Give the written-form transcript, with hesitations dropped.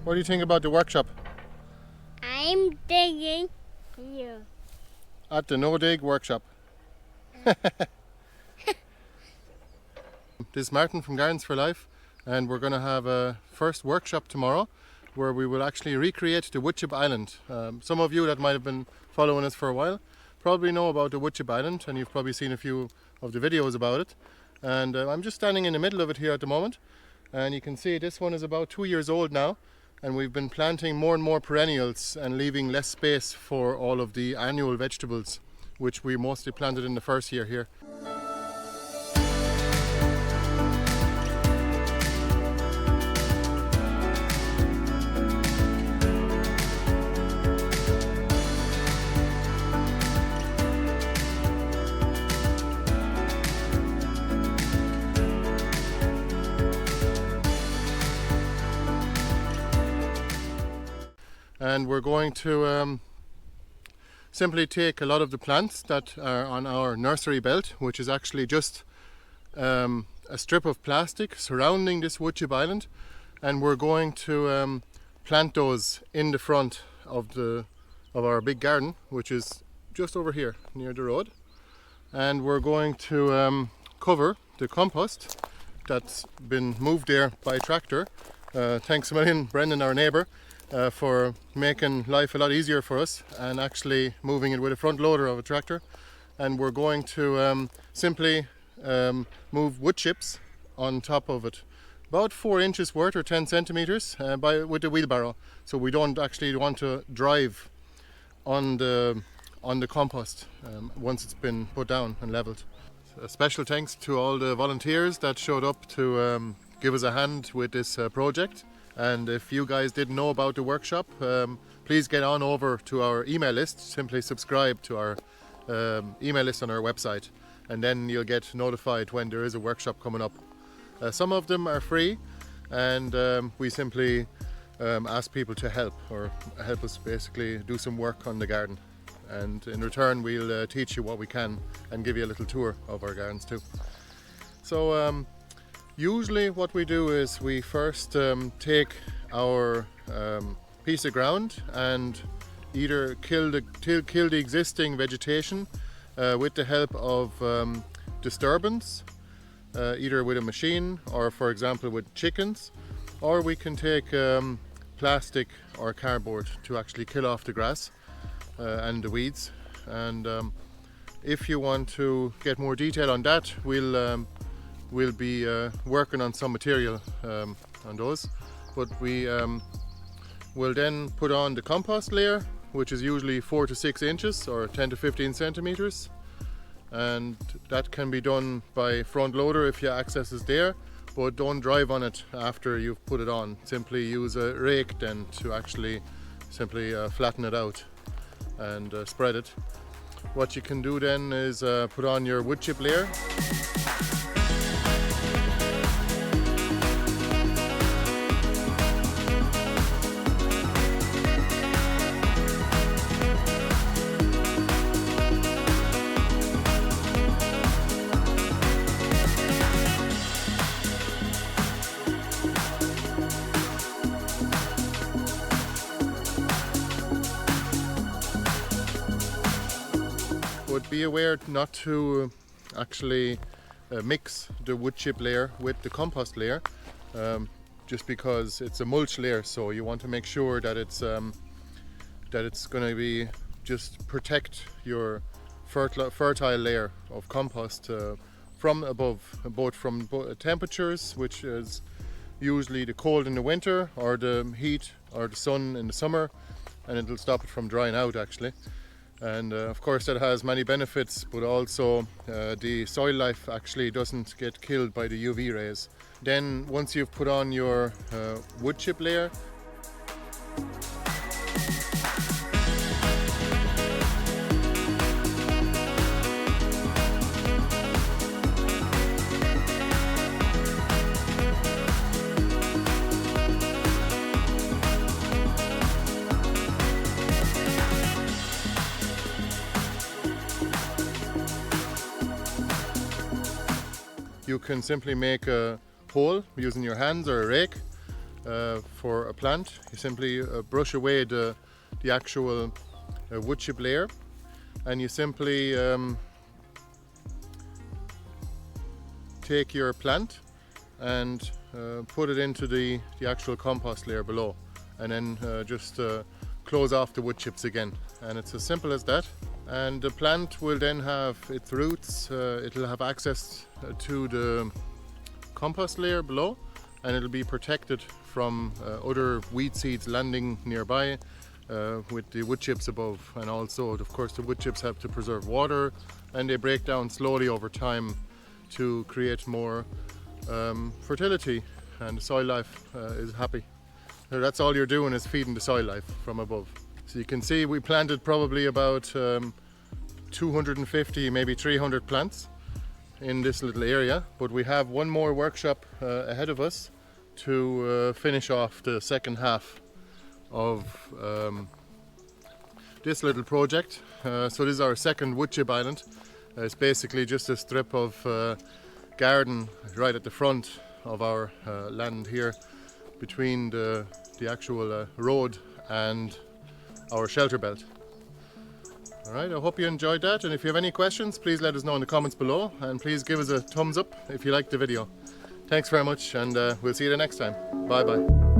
What do you think about the workshop? I'm digging here. At the No Dig workshop. This is Martin from Gardens for Life, and we're going to have a first workshop tomorrow where we will actually recreate the woodchip island. Some of you that might have been following us for a while probably know about the woodchip island, and you've probably seen a few of the videos about it. And I'm just standing in the middle of it here at the moment, and you can see this one is about 2 years old now, and we've been planting more and more perennials and leaving less space for all of the annual vegetables, which we mostly planted in the first year here. And we're going to simply take a lot of the plants that are on our nursery belt, which is actually just a strip of plastic surrounding this woodchip island, and we're going to plant those in the front of our big garden, which is just over here near the road. And we're going to cover the compost that's been moved there by tractor. Thanks a million, Brendan, our neighbour, for making life a lot easier for us and actually moving it with a front loader of a tractor. And we're going to simply move wood chips on top of it, about 4 inches worth or 10 centimeters with the wheelbarrow, so we don't actually want to drive on the compost once it's been put down and leveled. A special thanks to all the volunteers that showed up to give us a hand with this project. And if you guys didn't know about the workshop, please get on over to our email list. Simply subscribe to our email list on our website, and then you'll get notified when there is a workshop coming up. Some of them are free, and we simply ask people to help us basically do some work on the garden. And in return, we'll teach you what we can and give you a little tour of our gardens too. So usually what we do is we first take our piece of ground and either kill the existing vegetation with the help of disturbance, either with a machine or, for example, with chickens, or we can take plastic or cardboard to actually kill off the grass and the weeds. And if you want to get more detail on that, we'll be working on some material on those, but we will then put on the compost layer, which is usually 4 to 6 inches or 10 to 15 centimeters, and that can be done by front loader if your access is there, but don't drive on it after you've put it on. Simply use a rake then to actually simply flatten it out and spread it. What you can do then is put on your wood chip layer. But be aware not to actually mix the wood chip layer with the compost layer, just because it's a mulch layer, so you want to make sure that it's going to be just protect your fertile layer of compost from above, both from temperatures, which is usually the cold in the winter or the heat or the sun in the summer, and it'll stop it from drying out actually. And of course that has many benefits, but also the soil life actually doesn't get killed by the UV rays. Then once you've put on your wood chip layer, you can simply make a hole using your hands or a rake, for a plant. You simply brush away the actual wood chip layer, and you simply take your plant and put it into the actual compost layer below, and then just close off the wood chips again, and it's as simple as that. And the plant will then have its roots, it'll have access to the compost layer below, and it'll be protected from other weed seeds landing nearby with the wood chips above. And also, of course, the wood chips have to preserve water, and they break down slowly over time to create more fertility, and the soil life is happy. So that's all you're doing, is feeding the soil life from above. So you can see we planted probably about 250, maybe 300 plants in this little area, but we have one more workshop ahead of us to finish off the second half of this little project. So this is our second wood chip island. It's basically just a strip of garden right at the front of our land here, between the actual road and our shelter belt. Alright, I hope you enjoyed that, and if you have any questions, please let us know in the comments below, and please give us a thumbs up if you liked the video. Thanks very much, and we'll see you the next time. Bye bye.